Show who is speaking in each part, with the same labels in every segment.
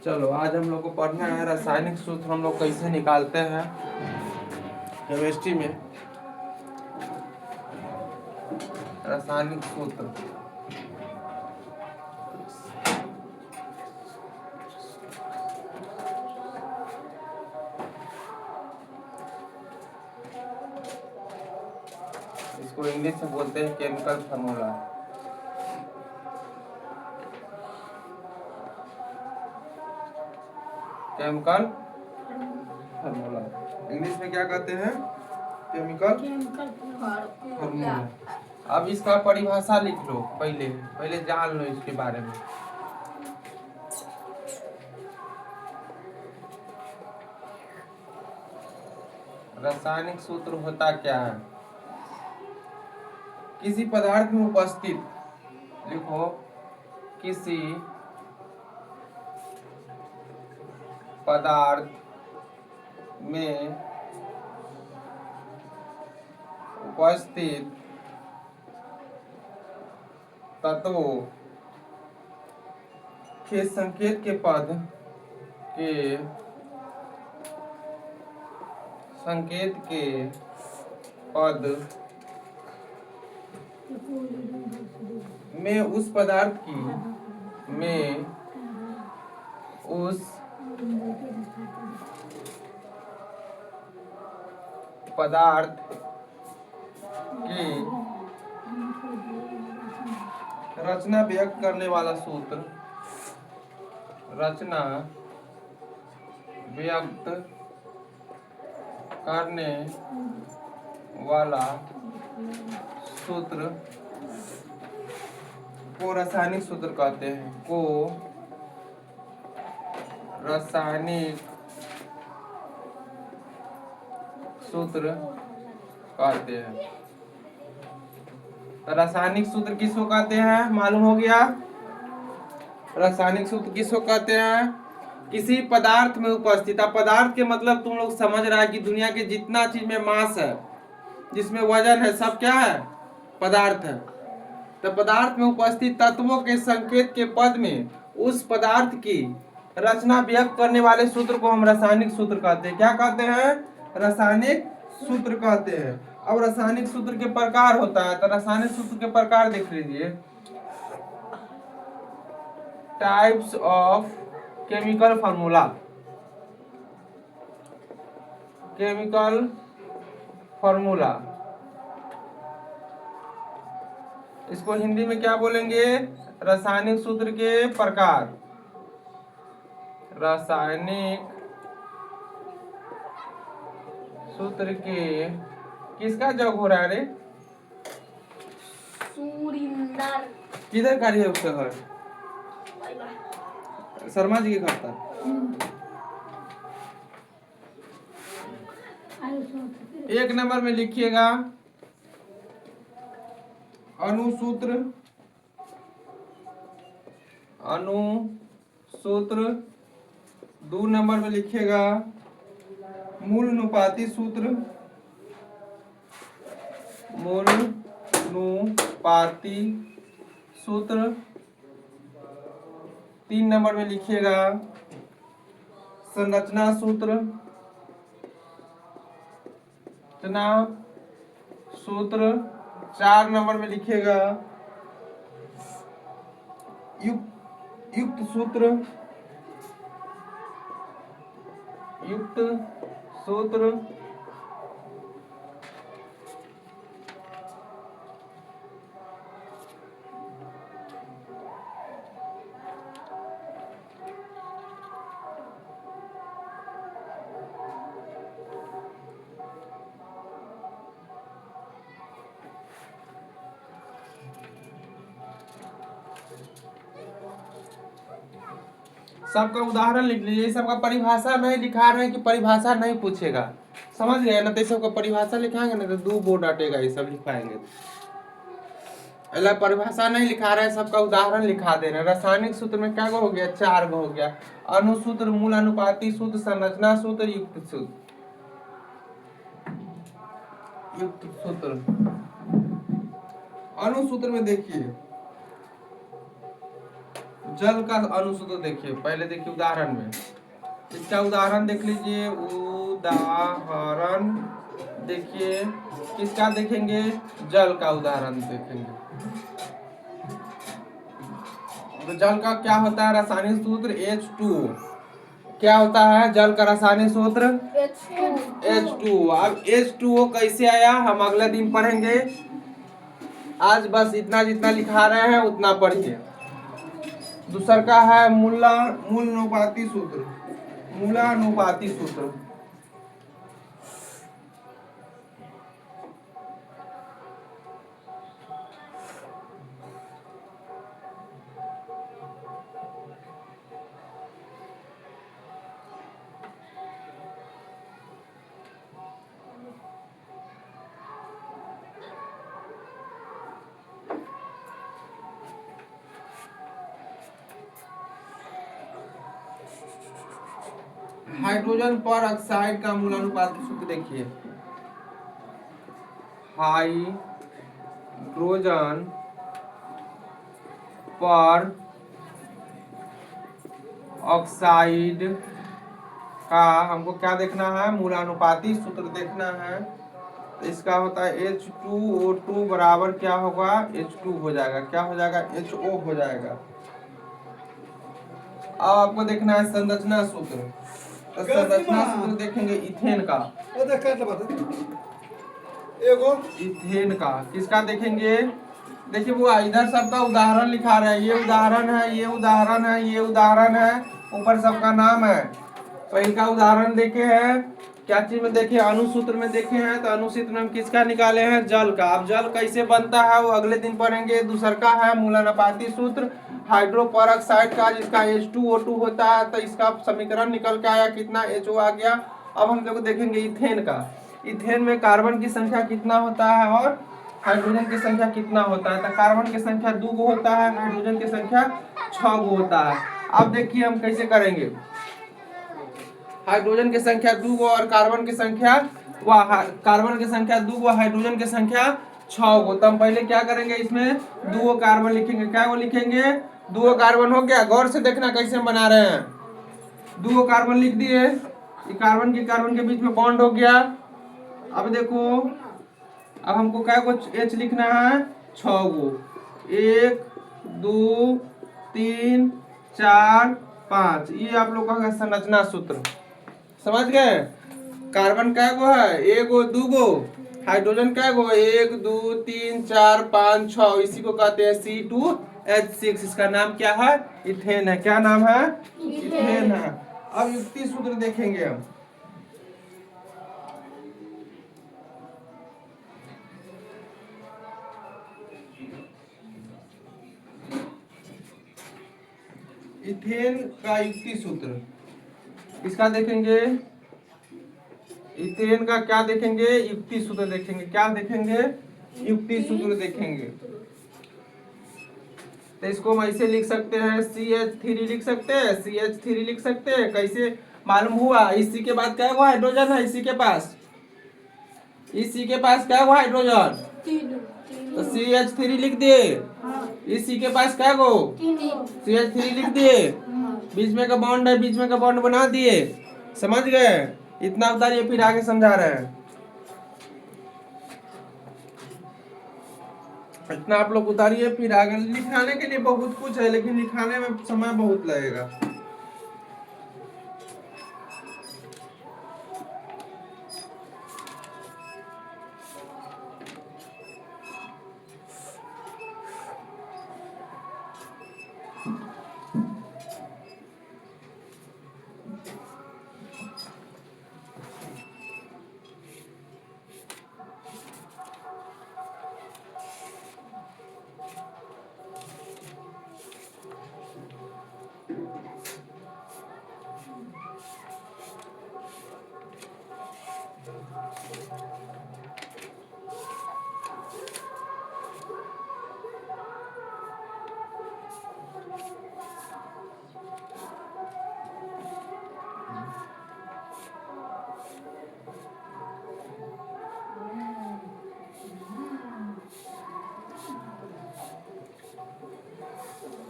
Speaker 1: चलो आज हम लोग को पढ़ना है रासायनिक सूत्र हम लोग कैसे निकालते हैं केमिस्ट्री में। रासायनिक सूत्र इसको इंग्लिश में बोलते हैं chemical formula. Chemical formula English में क्या कहते हैं? Chemical formula. अब इसका परिभाषा लिख लो, पहले जान लो इसके बारे में। रासायनिक सूत्र होता क्या है? किसी पदार्थ में उपस्थित, लिखो, किसी पदार्थ में उपस्थित तत्वों के संकेत के पद में उस पदार्थ की रचना व्यक्त करने वाला सूत्र, रचना व्यक्त करने वाला सूत्र को रासायनिक सूत्र कहते हैं। को रासायनिक सूत्र कहते हैं। तो रासायनिक सूत्र किसको कहते हैं मालूम हो गया? रासायनिक सूत्र किसको कहते हैं? किसी पदार्थ में उपस्थित। अब पदार्थ के मतलब तुम लोग समझ रहा है कि दुनिया के जितना चीज में मास है, जिसमें वजन है, सब क्या है? पदार्थ है। तो पदार्थ में उपस्थित तत्वों के संकेत के पद में उस पदार्थ की रचना व्यक्त करने वाले सूत्र को हम रासायनिक सूत्र कहते हैं। क्या कहते हैं? रासायनिक सूत्र कहते हैं। अब रासायनिक सूत्र के प्रकार होता है, तो रासायनिक सूत्र के प्रकार देख लीजिए। Types of chemical formula. Chemical formula इसको हिंदी में क्या बोलेंगे? रासायनिक सूत्र के प्रकार। रासायनिक सूत्र के किसका जग हो रहा है रे?
Speaker 2: सुरिंदर।
Speaker 1: किधर कार्य है उसका घर? शर्मा जी के घर था। एक नंबर में लिखिएगा अणुसूत्र। अणुसूत्र 2 नंबर में लिखिएगा मूल अनुपाती सूत्र। मूल अनुपाती सूत्र 3 नंबर में लिखिएगा संरचना सूत्र। रचना सूत्र 4 नंबर में लिखिएगा युक्त सूत्र। युक्त सूत्र सबका उदाहरण लिख लीजिए। सबका परिभाषा नहीं लिखा रहे हैं कि परिभाषा नहीं पूछेगा, समझ गए ना? तो सबका परिभाषा लिखाएंगे ना तो 2 बोर्ड हटेगा, ये सब लिख पाएंगे। परिभाषा नहीं लिखा रहे हैं, सबका उदाहरण लिखा दे रहे हैं। रासायनिक सूत्र में क्या हो गया? 4 हो गया। अणुसूत्र, मूल अनुपाती सूत्र, संरचना सूत्र, युक्त सूत्र। युक्त सूत्र अणुसूत्र में देखिए जल का अनुसूत्र देखिए, पहले देखिए उदाहरण में, इसका उदाहरण देख लीजिए। उदाहरण देखिए, किसका देखेंगे? जल का उदाहरण देखेंगे। तो जल का क्या होता है रासायनिक सूत्र? H2O। क्या होता है जल का रासायनिक सूत्र? H2O। अब H2O कैसे आया हम अगले दिन पढ़ेंगे, आज बस इतना जितना लिखा रहे हैं उतना पढ़िए। दूसरा का है मूलानुपाती सूत्र। मूलानुपाती सूत्र हाइड्रोजन पर ऑक्साइड का मूलानुपाती सूत्र देखिए। हाइड्रोजन पर ऑक्साइड का हमको क्या देखना है? मूलानुपाती सूत्र देखना है। तो इसका होता है H2O2 बराबर क्या होगा? H2 हो जाएगा। क्या हो जाएगा? HO हो जाएगा। अब आपको देखना है संरचना सूत्र। तो संरचना सूत्र देखेंगे इथेन का। इथेन का किसका देखेंगे? देखिए वो इधर सबका उदाहरण लिखा रहा है, ये उदाहरण है, ये उदाहरण है, ये उदाहरण है, ऊपर सबका नाम है। तो इनका उदाहरण देखे हैं, क्या चीज में देखे? अनुसूत्र में देखे हैं। तो अनुसूत्र में हम किसका निकाले हैं? जल का। अब जल कैसे बनता है वो अगले दिन पढ़ेंगे। दूसरा का है मूलानुपाती सूत्र हाइड्रोपेरोक्साइड का, जिसका H2O2 होता है। तो इसका समीकरण निकल के आया, कितना? HO आ गया। अब हम लोग देखेंगे इथेन का। इथेन में कार्बन की संख्या कितना होता है और हाइड्रोजन की संख्या कितना होता है? तो कार्बन की संख्या 2 गो होता है, हाइड्रोजन की संख्या 6 गो होता है। अब देखिए हम कैसे करेंगे। हाइड्रोजन की संख्या 2 गो और कार्बन की संख्या कार्बन की संख्या 2 गो, हाइड्रोजन की संख्या 6 गो। तो हम पहले क्या करेंगे, इसमें 2 गो कार्बन लिखेंगे। क्या वो लिखेंगे? 2 गो कार्बन हो गया। गौर से देखना कैसे हम बना रहे हैं। 2 गो कार्बन लिख दिए, कार्बन के बीच में बॉन्ड हो गया। अब देखो, अब हमको क्या को H लिखना है? 6 गो। 1 2 3 4 5। ये आप लोग का संरचना सूत्र समझ गए। कार्बन क्या गो है? 1 गो 2 गो। हाइड्रोजन क्या गो? 1 2 3 4 5 6। इसी को कहते हैं C2H6। इसका नाम क्या है? इथेन है। क्या नाम है? इथेन है। अब युक्ति सूत्र देखेंगे हम। इथेन का युक्ति सूत्र इसका देखेंगे। इथेन का क्या देखेंगे? युक्ति सूत्र देखेंगे। क्या देखेंगे? युक्ति सूत्र देखेंगे। तो इसको हम ऐसे लिख सकते हैं, CH3 लिख सकते हैं, CH3 लिख सकते हैं। कैसे मालूम हुआ? इसी के बाद क्या हुआ? हाइड्रोजन है इसी के पास। इसी के पास क्या हुआ? हाइड्रोजन। तो CH3 लिख दिए। इसी के पास क्या गो? CH3 लिख दिए। बीच में का बॉन्ड है, बीच में का बॉन्ड बना दिए। समझ गए? इतना उतारिए, फिर आगे समझा रहे हैं। इतना आप लोग उतारिए, फिर आगे लिखाने के लिए बहुत कुछ है, लेकिन लिखाने में समय बहुत लगेगा।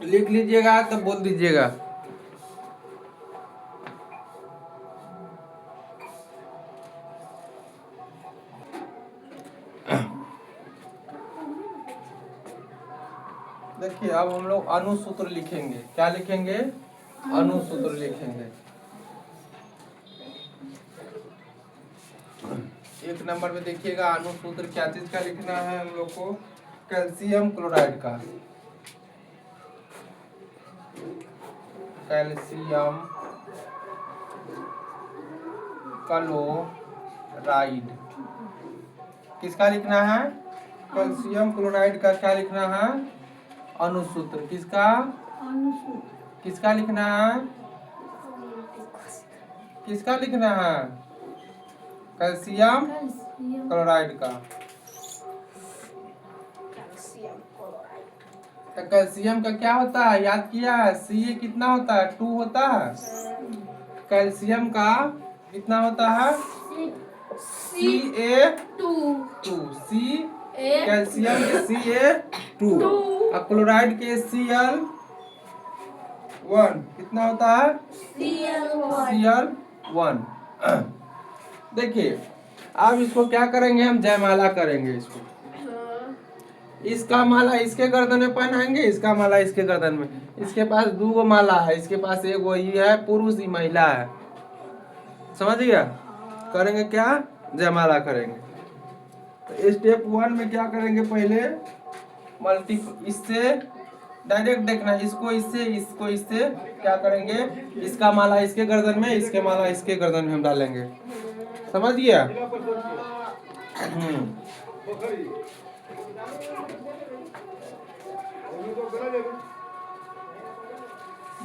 Speaker 1: लिख लीजिएगा तो बोल दीजिएगा। देखिए अब हम लोग अनुसूत्र लिखेंगे। क्या लिखेंगे? अनुसूत्र लिखेंगे। एक नंबर पे देखिएगा अनुसूत्र क्या चीज का लिखना है हम लोग को? कैल्शियम क्लोराइड का। कैल्शियम क्लोराइड किसका लिखना है? कैल्शियम क्लोराइड का क्या लिखना है? अनुसूत्र। किसका? किसका लिखना है? किसका लिखना है? कैल्शियम क्लोराइड का। तो कैल्शियम का क्या होता है? याद किया है? Ca कितना होता है? 2 होता है। कैल्शियम का कितना होता है? Ca2 C कैल्शियम के Ca2 और क्लोराइड के Cl1 कितना होता है? Cl1। देखिए अब इसको क्या करेंगे? हम जयमाला करेंगे इसको। इसका माला इसके गर्दन में पहनाएंगे, इसका माला इसके गर्दन में। इसके पास 2 माला है, इसके पास एक वही है पुरुष, ही महिला है। समझ गया? करेंगे क्या? जयमाला करेंगे। तो स्टेप 1 में क्या करेंगे? पहले इससे डायरेक्ट देखना, इसको इससे, इसको इससे क्या करेंगे? इसका माला इसके गर्दन में, इसके माला इसके गर्दन में हम डालेंगे। समझ गया?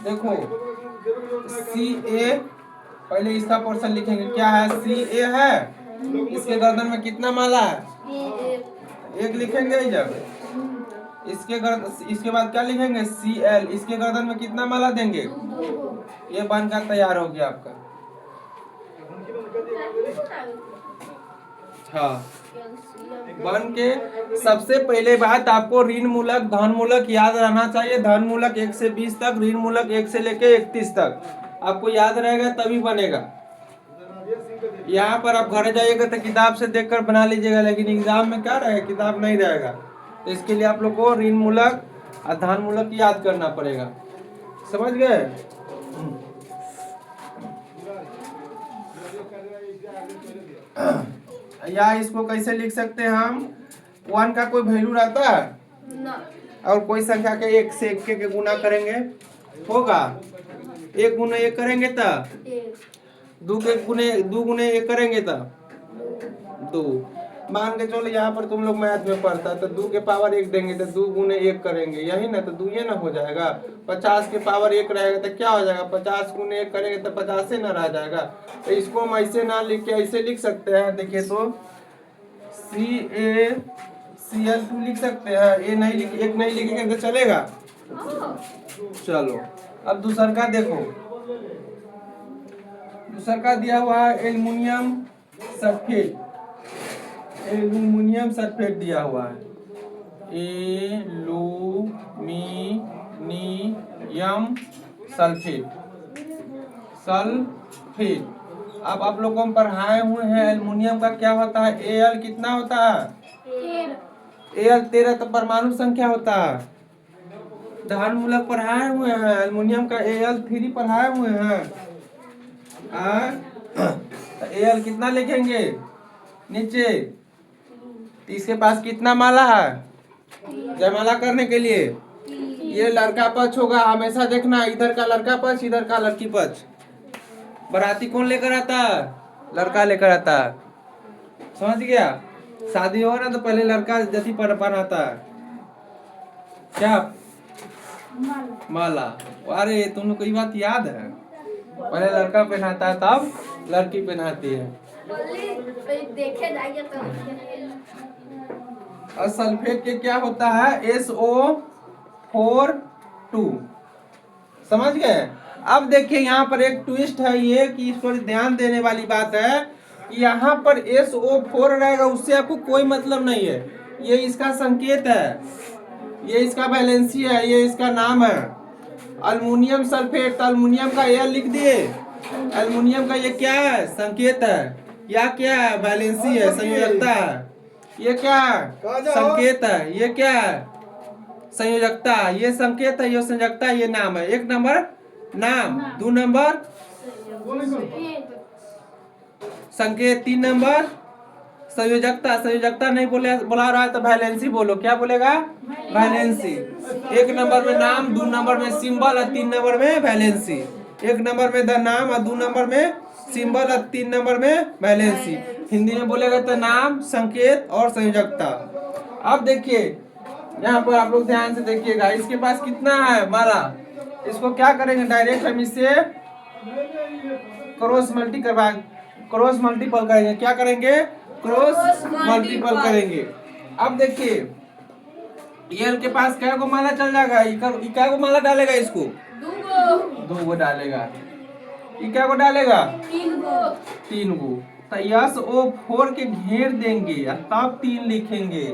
Speaker 1: देखो Ca पहले इसका पोर्शन लिखेंगे। क्या है? Ca है। इसके गर्दन में कितना माला है? एक लिखेंगे जब इसके बाद क्या लिखेंगे? Cl। इसके गर्दन में कितना माला देंगे? ये बनकर तैयार हो गया आपका। हाँ, बन के सबसे पहले बात आपको ऋण मूलक धन मूलक याद रहना चाहिए। धन मूलक 1 से 20 तक, ऋण मूलक 1 से लेके 31 तक आपको याद रहेगा तभी बनेगा। यहाँ पर आप घर जाइएगा तो किताब से देखकर बना लीजिएगा, लेकिन एग्जाम में क्या रहेगा? किताब नहीं रहेगा। तो इसके लिए आप लोग को ऋण मूलक और धन मूलक याद करना पड़ेगा। समझ गए? या इसको कैसे लिख सकते हैं हम? 1 का कोई वैल्यू रहता है ना। और कोई संख्या के 1 से 1 के गुना करेंगे होगा? 1 गुने 1 करेंगे तो 2 के गुने 2 गुने 1 करेंगे तो 2। मान के चलो यहाँ पर तुम लोग मैथ में पढ़ता है तो 2 के पावर 1 देंगे तो 2 गुने 1 करेंगे, यही ना? तो 2 ये ना हो जाएगा। 50 के पावर 1 रहेगा तो क्या हो जाएगा? 50 गुने 1 करेंगे तो 50 से ना रह जाएगा। तो इसको हम ऐसे ना लिख के ऐसे लिख सकते हैं। देखिए तो CaCl2 लिख सकते हैं। एक नहीं लिखेंगे तो चलेगा? चलो अब दूसर का देखो। दूसर का दिया हुआ है एल्युमिनियम सल्फेट। एल्युमिनियम सल्फेट दिया हुआ है। Aluminium sulphate. अब आप लोगों को पढ़ाए हुए हैं एल्युमिनियम का क्या होता है? Al कितना होता है? Al 13 तो परमाणु संख्या होता है। धन मूलक पढ़ाए हुए हैं। एल्युमिनियम का Al3 पढ़ाए हुए हैं। Al कितना लिखेंगे नीचे? इसके पास कितना माला है जयमाला करने के लिए? ये लड़का पक्ष होगा, हमेशा देखना। इधर का लड़का पक्ष, इधर का लड़की पक्ष। बाराती कौन लेकर आता है? लड़का लेकर आता है। समझ गया? शादी हो ना तो पहले लड़का जति पहनाता है क्या? माला। अरे तुम लोग को ये बात याद है? पहले लड़का पहनाता है तब लड़की पहनाती है। देखे जाइए तो। और सल्फेट के क्या होता है? SO4 समझ गए? अब देखिए यहाँ पर एक ट्विस्ट है ये कि इस पर ध्यान देने वाली बात है कि यहाँ पर SO4 रहेगा, उससे आपको कोई मतलब नहीं है। ये इसका संकेत है। ये इसका वैलेंसी है, ये इसका नाम है अल्मुनियम सल्फेट। तो अल्मुनियम का एल लिख दिए। अल्मुनियम का ये क्या है? संकेत है। या क्या है? वैलेंसी है, संयोजकता है। ये क्या है? संकेत है। ये क्या है? संयोजकता। ये संकेत है, ये संयोजकता, ये नाम है। एक नंबर नाम, दो नंबर संकेत, तीन नंबर संयोजकता। संयोजकता नहीं बोला रहा है तो वैलेंसी बोलो। क्या बोलेगा? वैलेंसी। एक नंबर में नाम, दो नंबर में सिंबल और तीन नंबर में वैलेंसी। एक नंबर में द नाम और दो नंबर में सिंबल और तीन नंबर में वैलेंसी। हिंदी में बोलेगा तो नाम, संकेत और संयोजकता। अब देखिए यहाँ पर आप लोग ध्यान से देखिएगा, इसके पास कितना है माला। इसको क्या करेंगे? डायरेक्ट हम इससे क्रॉस मल्टीपल करेंगे। क्या करेंगे? क्रॉस मल्टीपल करेंगे। अब देखिए एल के पास क्या को माला चल जाएगा? क्या को माला डालेगा? इसको दो गो डालेगा। क्या को डालेगा? तीन गो। तो यस ओ 4 के घेर देंगे तब 3 लिखेंगे।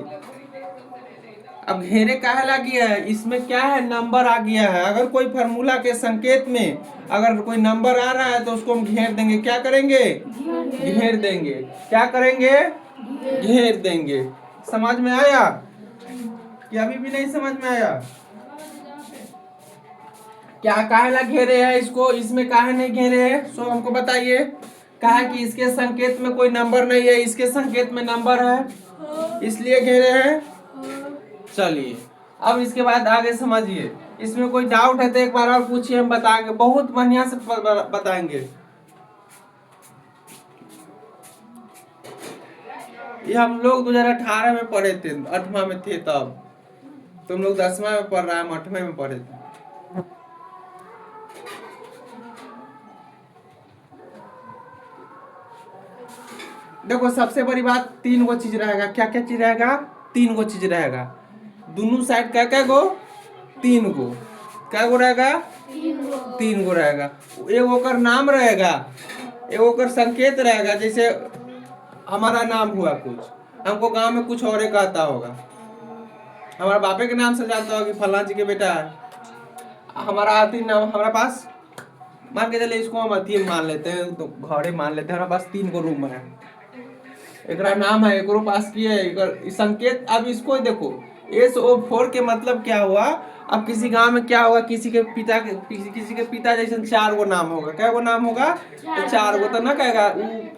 Speaker 1: अब घेरे काहे ला गया है? इसमें क्या है? नंबर आ गया है। अगर कोई फार्मूला के संकेत में अगर कोई नंबर आ रहा है तो उसको हम घेर देंगे। क्या करेंगे? घेर देंगे। क्या करेंगे? घेर देंगे। समझ में आया कि अभी भी नहीं समझ में आया? क्या काहे ला घेरे है इसको? इसमें काहे नहीं घेरे है? सो हमको बताइए। कहा कि इसके संकेत में कोई नंबर नहीं है, इसके संकेत में नंबर है, इसलिए घेरे हैं। चलिए अब इसके बाद आगे समझिए। इसमें कोई डाउट है तो एक बार और पूछिए, हम बताएंगे, बहुत बढ़िया से बताएंगे। ये हम लोग 2018 में पढ़े थे, 8वां में थे तब। तुम लोग 10वां में पढ़ रहा है, हम 8वें में पढ़े थे। देखो सबसे बड़ी बात, 3 गो चीज रहेगा। क्या क्या चीज रहेगा? 3 गो चीज रहेगा। दोनों साइड क्या गो? 3 गो। क्या गो रहेगा? 3 गो रहेगा। एक ओकर नाम रहेगा, एक ओकर संकेत रहेगा। जैसे हमारा नाम हुआ कुछ, हमको गांव में कुछ और कहता होगा। हमारा बापे के नाम से जानता होगा कि फलाना जी के बेटा है। हमारा आती नाम हमारे पास, मान के चले इसको हम अति मान लेते हैं, तो घरे मान लेते हैं। हमारे पास 3 गो रूम है, एक नाम है, एक पास की है संकेत। अब इसको देखो, SO4 के मतलब क्या हुआ? अब किसी गांव में क्या होगा? किसी के पिता जैसे 4 गो नाम होगा। क्या गो नाम होगा? तो 4 गो। तो ना कहेगा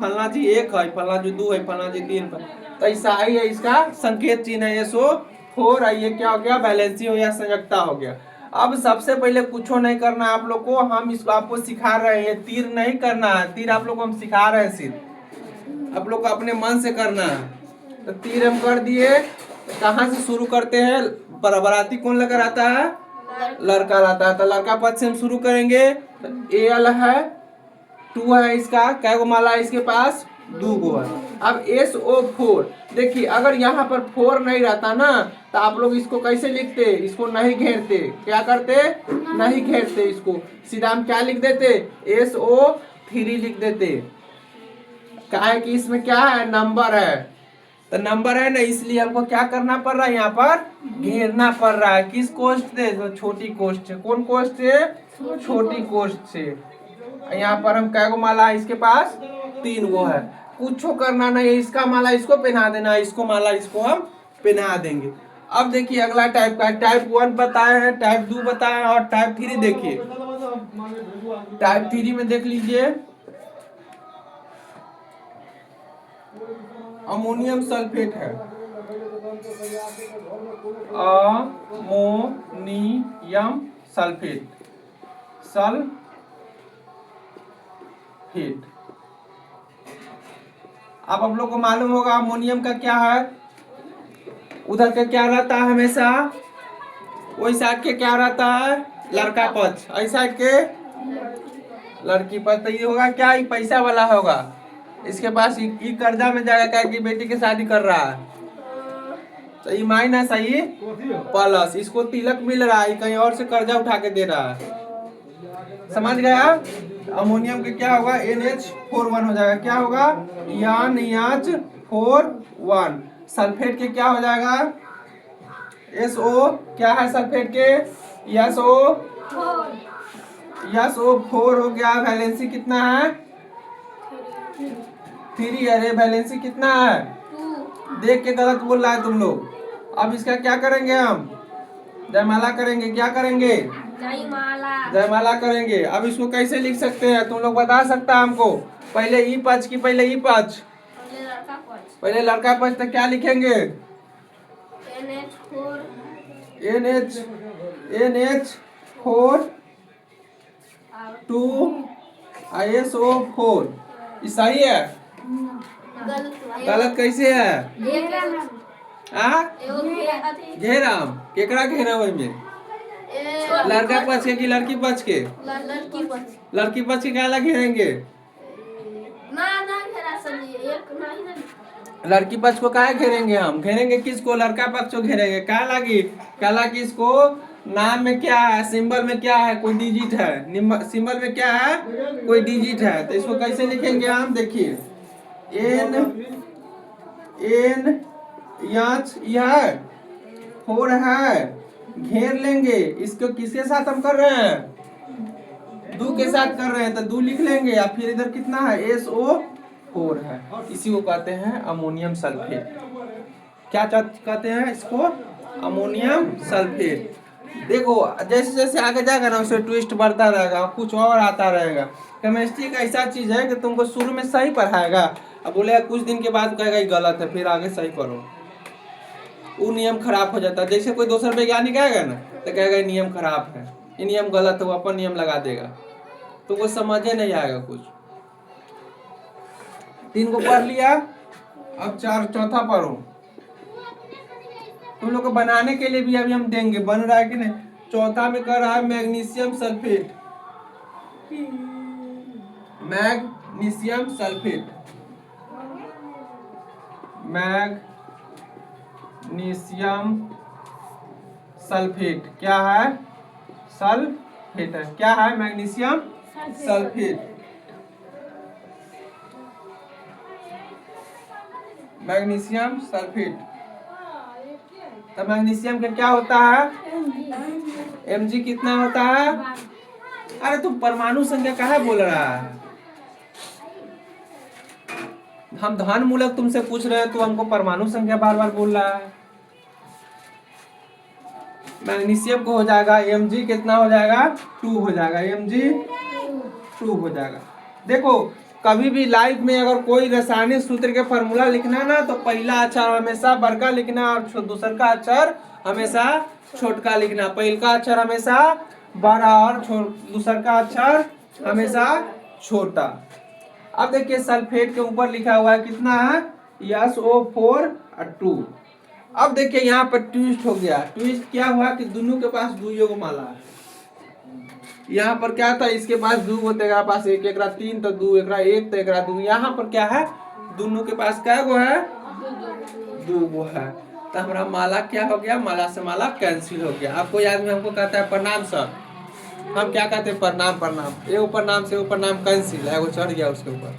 Speaker 1: फलना जी 1 है, फलना जी 2 है, फलना जी 3 है। तो ऐसा ही है, इसका संकेत चिन्ह है SO4। ये क्या हो गया? वैलेंसी हो गया, संयोजकता हो गया। अब सबसे पहले कुछ नहीं करना आप लोग को, हम इसको आपको सिखा रहे हैं। तीर नहीं करना है, तीर आप लोग को हम सिखा रहे हैं, सिर्फ आप लोग को अपने मन से करना है। तो तीर हम कर दिए। कहाँ से शुरू करते हैं? बराबराती कौन लेकर आता है? लड़का लाता है। तो लड़का पद से हम शुरू करेंगे। तो एल है, 2 है, इसका क्या गो माला है? इसके पास 2 गो है। अब SO4 देखिए, अगर यहाँ पर 4 नहीं रहता ना तो आप लोग इसको कैसे लिखते? इसको नहीं घेरते। क्या करते? नहीं घेरते। इसको सीधा हम क्या लिख देते? SO3 लिख देते। क्या है कि इसमें क्या है? नंबर है। तो नंबर है ना, इसलिए हमको क्या करना पड़ रहा है? यहाँ पर घेरना पड़ रहा है। किस कोष्ठ से? तो छोटी कोष्ठ से। कौन कोष्ठ से? छोटी कोष्ठ से। यहाँ पर हम क्या गो माला है? इसके पास 3 गो है। कुछ करना नहीं, इसका माला इसको पहना देना, इसको माला इसको हम पहना देंगे। अब देखिए अगला टाइप का, टाइप 1 बताए हैं, टाइप 2 बताए हैं और टाइप 3 देखिए। टाइप 3 में देख लीजिए, अमोनियम सल्फेट है। Ammonium sulphate, sulphate. अब आप लोग को मालूम होगा अमोनियम का क्या है? उधर का क्या रहता है? हमेशा वही साइड के क्या रहता है? लड़का पक्ष। इस साइड के लड़की पक्ष। तो ये होगा क्या? ये पैसा वाला होगा। इसके पास ये कर्जा में जाएगा, क्या कि बेटी की शादी कर रहा है। तो ये माइनस है, ये प्लस। इसको तिलक मिल रहा है, कहीं और से कर्जा उठा के दे रहा है। समझ गया? अमोनियम के क्या होगा? NH41 हो जाएगा। क्या होगा? NH41। सल्फेट के क्या हो जाएगा? SO क्या है सल्फेट के? SO4 हो गया। वैलेंसी कितना है? 3। अरे वैलेंसी कितना है? देख के गलत बोल रहा है तुम लोग। अब इसका क्या करेंगे हम? जयमाला करेंगे। क्या करेंगे? जयमाला करेंगे। अब इसको कैसे लिख सकते हैं तुम लोग बता सकता है हमको? पहले ई पक्ष की पहले ई पक्ष, पहले लड़का पक्ष, तो क्या लिखेंगे? NH4 2 SO4। ये सही है? गलत कैसे है? घेराम केकरा घेराम में? लड़का पक्ष के कि लड़की पक्ष के? लड़की पक्ष के काला घेरेंगे? लड़की पक्ष को काहे घेरेंगे? हम घेरेंगे किसको? लड़का पक्ष को घेरेंगे। क्या लगी? काला किसको? नाम में क्या है? सिंबल में क्या है? कोई डिजिट है? सिंबल में क्या है? कोई डिजिट है। तो इसको कैसे लिखेंगे हम? देखिए एन यह 4 है, घेर लेंगे इसको। किसके साथ हम कर रहे हैं? दो के साथ कर रहे हैं, तो 2 लिख लेंगे। या फिर इधर कितना है? SO4 है। इसी को कहते हैं अमोनियम सल्फेट। क्या कहते हैं इसको? Ammonium sulphate. देखो जैसे जैसे आगे जाएगा ना उसे ट्विस्ट बढ़ता रहेगा, कुछ और आता रहेगा। केमिस्ट्री एक ऐसा चीज है कि तुमको शुरू में सही पढ़ाएगा, अब बोलेगा कुछ दिन के बाद कहेगा ये गलत है, फिर आगे सही पढ़ो। वो नियम खराब हो जाता है। जैसे कोई दूसरा वैज्ञानिक आएगा ना तो कहेगा ये नियम खराब है, ये नियम गलत है, वो अपन नियम लगा देगा, तो वो समझे नहीं आएगा कुछ। 3 को पढ़ लिया, अब चौथा पढ़ो। तुम लोग को बनाने के लिए भी अभी हम देंगे, बन रहा है कि नहीं। चौथा में कर रहा है magnesium sulphate. Magnesium sulphate, magnesium sulphate क्या है? सल्फेट है। क्या है? Magnesium sulphate. Magnesium sulphate. तो मैग्नीशियम का क्या होता है? Mg कितना होता है? अरे तुम परमाणु संख्या काहे बोल रहा है? हम धन मूलक तुमसे पूछ रहे हैं तो हमको परमाणु संख्या बार बार बोल रहा है। मैग्नीशियम को हो जाएगा Mg कितना हो जाएगा? 2 हो जाएगा। Mg 2 हो जाएगा। देखो कभी भी लाइफ में अगर कोई रासायनिक सूत्र के फॉर्मूला लिखना है ना तो पहला अक्षर हमेशा बड़का लिखना और दूसर का अक्षर हमेशा छोटका लिखना। पहला का अक्षर हमेशा बड़ा और दूसर का अक्षर हमेशा छोटा। अब देखिए सल्फेट के ऊपर लिखा हुआ है कितना है? SO4 और 2। अब देखिए यहाँ पर ट्विस्ट हो गया। ट्विस्ट क्या हुआ कि दोनों के पास 2 को माला है। यहाँ पर क्या था? इसके पास 2 होते, पास 1, एकरा 3 तो 2, एकरा 1 तो एकरा 2। यहाँ पर क्या है? दोनों के पास क्या गो है? 2 है। तो हमारा माला क्या हो गया? माला से माला कैंसिल हो गया। आपको याद में हमको कहता है प्रणाम सर, हम क्या कहते हैं? प्रणाम प्रणाम। ये प्रणाम से प्रणाम कैंसिल है, वो चढ़ गया उसके ऊपर।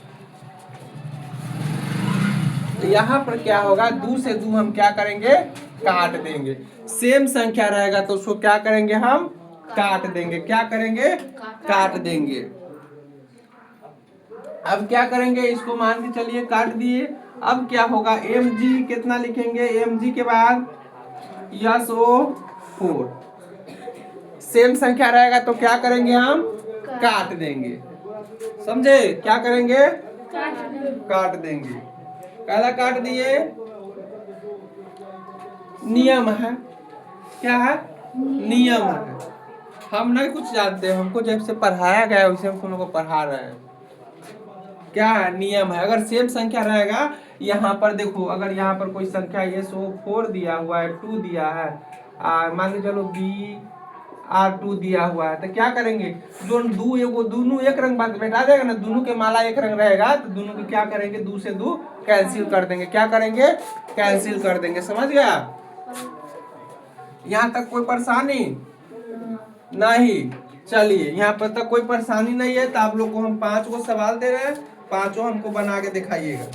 Speaker 1: तो यहाँ पर क्या होगा? 2 से 2 हम क्या करेंगे? काट देंगे। सेम संख्या रहेगा तो उसको क्या करेंगे? हम काट देंगे। क्या करेंगे? काट देंगे। अब क्या करेंगे? इसको मान के चलिए काट दिए। अब क्या होगा? Mg कितना लिखेंगे? Mg के बाद SO4 सेम संख्या रहेगा तो क्या करेंगे? हम काट देंगे। समझे? क्या करेंगे? काट देंगे। काला काट दिए। नियम है। क्या है? नियम है। हम नहीं कुछ जानते, हमको जैसे पढ़ाया गया वैसे हम तुम लोग को पढ़ा रहे हैं। क्या है? नियम है। अगर सेम संख्या रहेगा, यहाँ पर देखो अगर यहाँ पर कोई संख्या SO4 दिया हुआ है, 2 दिया है, मान के चलो Br2 दिया हुआ है, तो क्या करेंगे? दोनों एक रंग बैठा देगा ना, दोनों के माला एक रंग रहेगा तो दोनों को क्या करेंगे? 2 से 2 कैंसिल कर देंगे। क्या करेंगे? कैंसिल कर देंगे। समझ गया? यहाँ तक कोई परेशानी नहीं? चलिए यहाँ पर तक कोई परेशानी नहीं है तो आप लोग को हम 5 सवाल दे रहे हैं, 5 हमको बना के दिखाइएगा।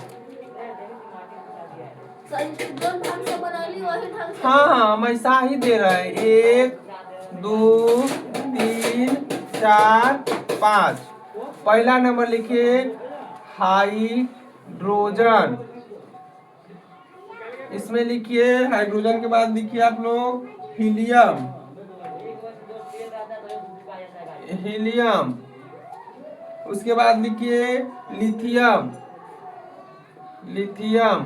Speaker 2: जो ढंग से बनैली वही ढंग से।
Speaker 1: हाँ हाँ हम ऐसा ही दे रहे हैं। 1 2 3 4 5। पहला नंबर लिखिए हाइड्रोजन। इसमें लिखिए हाइड्रोजन के बाद लिखिए आप लोग हीलियम। हीलियम। उसके बाद लिखिए लिथियम। लिथियम।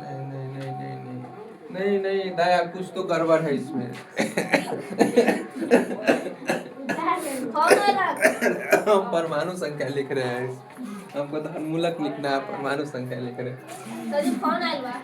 Speaker 1: नहीं नहीं नहीं नहीं नहीं नहीं नहीं दया कुछ तो गड़बड़ है इसमें।
Speaker 2: कौन आएगा?
Speaker 1: हम परमाणु संख्या लिख रहे हैं। हमको तो मूलक लिखना है, परमाणु संख्या लिख रहे हैं।
Speaker 2: तो जी कौन आएगा?